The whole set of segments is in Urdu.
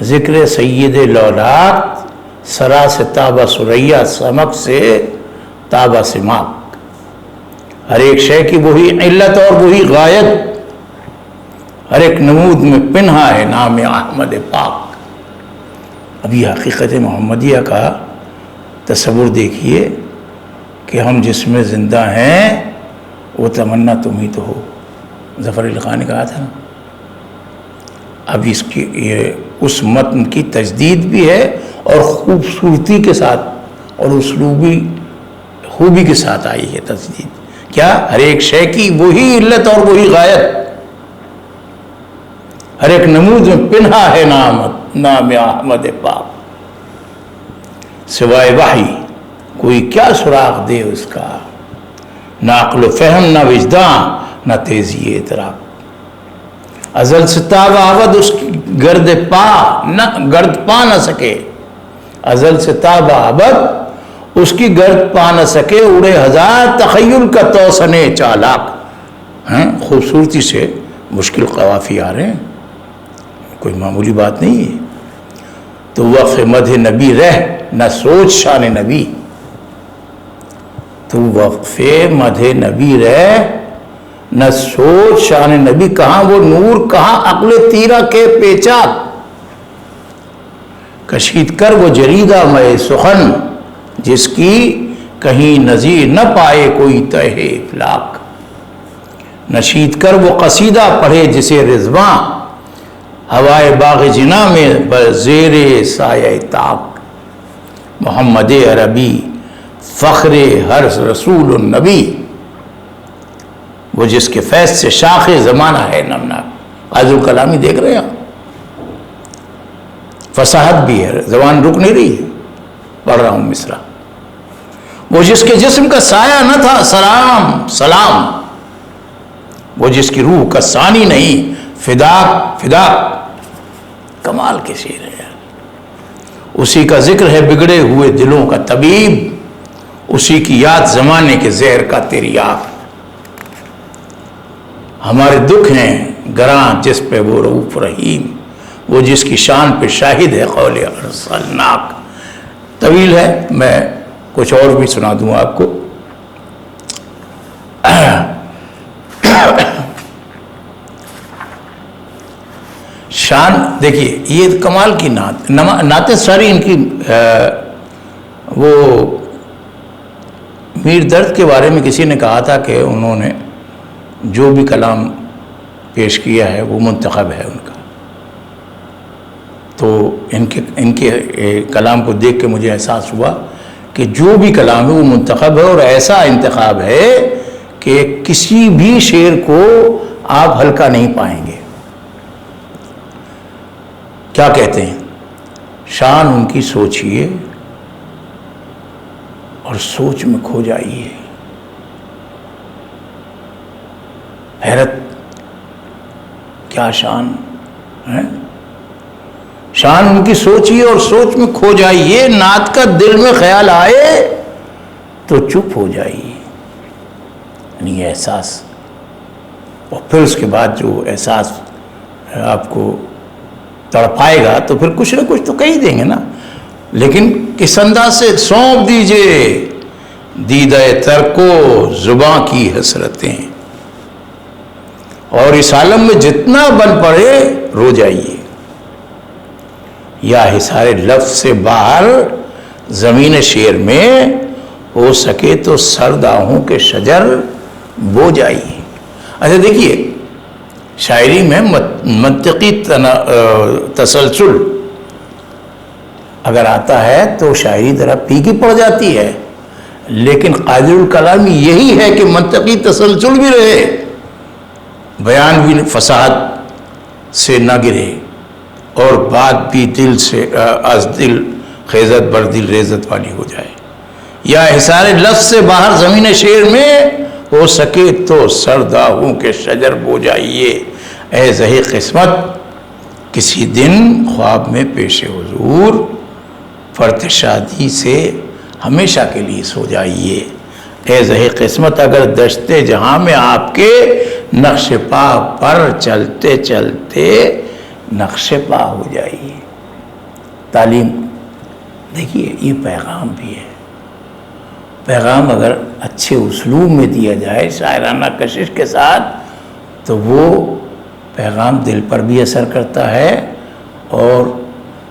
ذکر سید لولات سرا سے تابہ سریا سمک سے تابہ سماک، ہر ایک شے کی وہی علت اور وہی غایت، ہر ایک نمود میں پنہا ہے نام احمد پاک۔ اب یہ حقیقت محمدیہ کا تصور دیکھیے کہ ہم جس میں زندہ ہیں وہ تمنا تم ہی تو ہو، ظفر علی خان نے کہا تھا نا۔ اب اس کی یہ اس متن کی تجدید بھی ہے اور خوبصورتی کے ساتھ اور اسلوبی خوبی کے ساتھ آئی ہے تجدید۔ کیا؟ ہر ایک شے کی وہی علت اور وہی غایت، ہر ایک نمود میں پنہا ہے نام احمد پاک، سوائے وحی کوئی کیا سراغ دے اس کا، نہ عقل و فہم نہ وجدان نہ تیزی ادراک، ازل سے تاب ابد اس کی گرد پا نہ سکے، ازل سے تاب ابد اس کی گرد پا نہ سکے، اڑے ہزار تخیل کا توسن چالاک۔ خوبصورتی سے مشکل قوافی آ رہے ہیں، کوئی معمولی بات نہیں ہے۔ تو وقف مدح نبی رہ نہ سوچ شان نبی، تو وقف مدح نبی رہ نہ سوچ شان نبی، کہاں وہ نور کہاں عقل تیرہ کے پیچا، کشید کر وہ جریدہ میں سخن جس کی کہیں نظیر نہ پائے کوئی تہ افلاک، نشید کر وہ قصیدہ پڑھے جسے رضواں ہوائے باغ جنا میں بزیر سایہ تاک، محمد عربی فخر ہر رسول النبی، وہ جس کے فیض سے شاخ زمانہ ہے نمناک۔ عاجز الکلامی دیکھ رہے ہیں، فصاحت بھی ہے، زبان رک نہیں رہی ہے، پڑھ رہا ہوں مصرع۔ وہ جس کے جسم کا سایہ نہ تھا سلام سلام، وہ جس کی روح کا ثانی نہیں فداک فداک، کمال کے شعر ہے یار۔ اسی کا ذکر ہے بگڑے ہوئے دلوں کا طبیب، اسی کی یاد زمانے کے زہر کا تریاک، ہمارے دکھ ہیں گراں جس پہ وہ رؤوف رحیم، وہ جس کی شان پہ شاہد ہے قول ارسلناک۔ طویل ہے، میں کچھ اور بھی سنا دوں آپ کو۔ شان دیکھیے، یہ کمال کی نعتیں ساری ان کی وہ میر درد کے بارے میں کسی نے کہا تھا کہ انہوں نے جو بھی کلام پیش کیا ہے وہ منتخب ہے ان کا، تو ان کے کلام کو دیکھ کے مجھے احساس ہوا کہ جو بھی کلام ہے وہ منتخب ہے، اور ایسا انتخاب ہے کہ کسی بھی شعر کو آپ ہلکا نہیں پائیں گے۔ کیا کہتے ہیں؟ شان ان کی سوچیے اور سوچ میں کھو جائیے، حیرت کیا شان ہے، شان ان کی سوچیے اور سوچ میں کھو جائیے، نعت کا دل میں خیال آئے تو چپ ہو جائیے، یعنی یہ احساس، اور پھر اس کے بعد جو احساس آپ کو تڑپائے گا تو پھر کچھ نہ کچھ تو کہی دیں گے نا، لیکن کس انداز سے سونپ دیجئے دیدہ تر کو زباں کی حسرتیں، اور اس عالم میں جتنا بن پڑے رو جائیے، یا حصار لفظ سے باہر زمین شعر میں ہو سکے تو سرداہوں کے شجر بو جائیے۔ اچھا دیکھیے، شاعری میں منطقی تسلسل اگر آتا ہے تو شاعری ذرا پھیکی پڑ جاتی ہے، لیکن قادر الکلام یہی ہے کہ منطقی تسلسل بھی رہے، بیان بھی فصاحت سے نہ گرے، اور بات بھی دل سے از دل خیزت بر دل ریزت والی ہو جائے، یا حصار لفظ سے باہر زمین شعر میں ہو سکے تو سرداہوں کے شجر بو جائیے، اے زہی قسمت کسی دن خواب میں پیش حضور فرط شادی سے ہمیشہ کے لیے سو جائیے، اے زہی قسمت اگر دشتے جہاں میں آپ کے نقش پا پر چلتے چلتے نقش پا ہو جائیے۔ تعلیم. دیکھیے یہ پیغام بھی ہے. پیغام اگر اچھے اسلوب میں دیا جائے شاعرانہ کشش کے ساتھ تو وہ پیغام دل پر بھی اثر کرتا ہے اور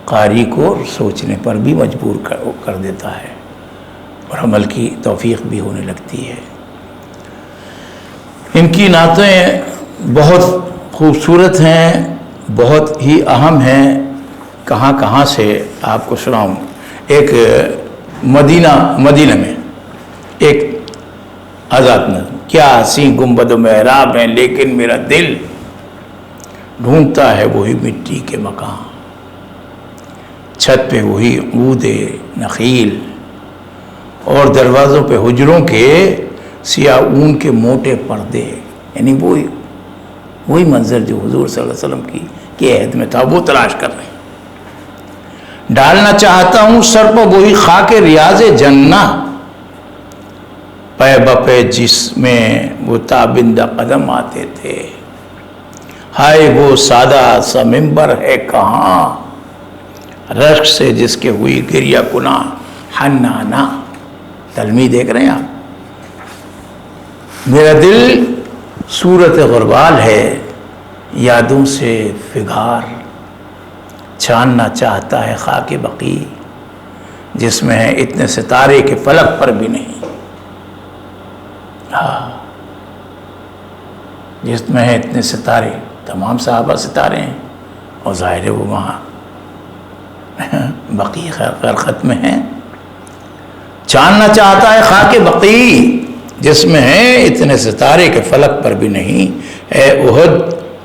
قاری کو سوچنے پر بھی مجبور کر دیتا ہے اور عمل کی توفیق بھی ہونے لگتی ہے. ان کی نعتیں بہت خوبصورت ہیں, بہت ہی اہم ہیں. کہاں کہاں سے آپ کو سناؤں. ایک مدینہ میں ایک آزاد نظم. کیا حسین گنبد و محراب ہیں لیکن میرا دل ڈھونڈتا ہے وہی مٹی کے مکان. چھت پہ وہی عود نخیل اور دروازوں پہ حجروں کے سیاہ اون کے موٹے پردے. یعنی وہی منظر جو حضور صلی اللہ علیہ وسلم کی عہد میں تھا وہ تلاش کر رہے ہیں. ڈالنا چاہتا ہوں سر پر وہی خاک ریاض جنہ, پے بپے جس میں وہ تابندہ قدم آتے تھے. ہائے وہ سادہ سا ممبر ہے کہاں, رشک سے جس کے ہوئی گریہ کنا حنانا. تلمی دیکھ رہے ہیں آپ. میرا دل صورت غربال ہے یادوں سے فگار, چھاننا چاہتا ہے خاک بقی جس میں ہے اتنے ستارے کے فلک پر بھی نہیں. جس میں ہے اتنے ستارے, تمام صحابہ ستارے ہیں اور ظاہر ہے وہ وہاں بقی غرقت میں ہیں. چھاننا چاہتا ہے خاک بقی جس میں ہے اتنے ستارے کے فلک پر بھی نہیں. اے احد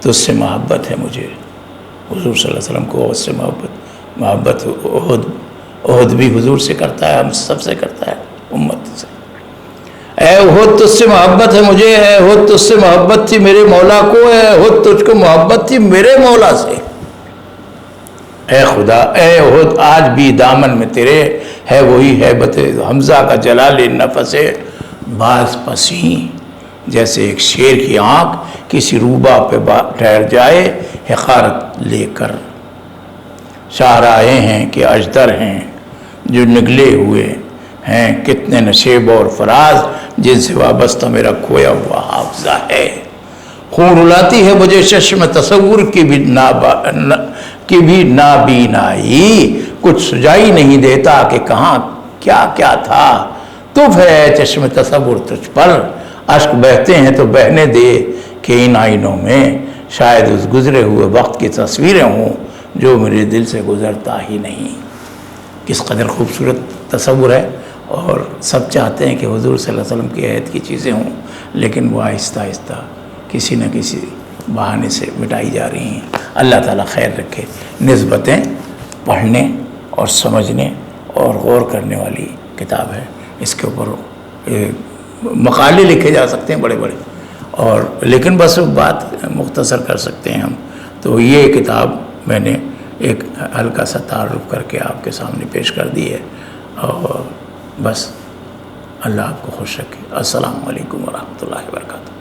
تجھ سے محبت ہے مجھے. حضور صلی اللہ علیہ وسلم کو احد سے محبت احد بھی حضور سے کرتا ہے, ہم سب سے کرتا ہے, امت سے. اے احد تجھ سے محبت ہے مجھے, اے احد تجھ سے محبت تھی میرے مولا کو, اے احد تجھ کو محبت تھی میرے مولا سے. اے خدا اے احد آج بھی دامن میں تیرے ہے وہی ہیبت حمزہ کا جلال نفس باز پسیں. جیسے ایک شیر کی آنکھ کسی روبا پہ ٹھہر جائے حقارت لے کر. شاہراہیں ہیں کہ اجدر ہیں جو نگلے ہوئے ہیں, کتنے نشیب اور فراز جن سے وابستہ میرا کھویا ہوا حافظہ ہے. خون رلاتی ہے مجھے چشم تصور کی بھی نابینائی, کچھ سجائی نہیں دیتا کہ کہاں کیا کیا تھا. تف ہے چشم تصور تجھ پر, اشک بہتے ہیں تو بہنے دے کہ ان آئینوں میں شاید اس گزرے ہوئے وقت کی تصویریں ہوں جو میرے دل سے گزرتا ہی نہیں. کس قدر خوبصورت تصور ہے, اور سب چاہتے ہیں کہ حضور صلی اللہ علیہ وسلم کی عہد کی چیزیں ہوں, لیکن وہ آہستہ آہستہ کسی نہ کسی بہانے سے مٹائی جا رہی ہیں. اللہ تعالیٰ خیر رکھے. نسبتیں پڑھنے اور سمجھنے اور غور کرنے والی کتاب ہے. اس کے اوپر مقالے لکھے جا سکتے ہیں بڑے بڑے, اور لیکن بس بات مختصر کر سکتے ہیں ہم. تو یہ کتاب میں نے ایک ہلکا سا تعارف کر کے آپ کے سامنے پیش کر دی ہے, اور بس اللہ آپ کو خوش رکھے. السلام علیکم ورحمۃ اللہ وبرکاتہ.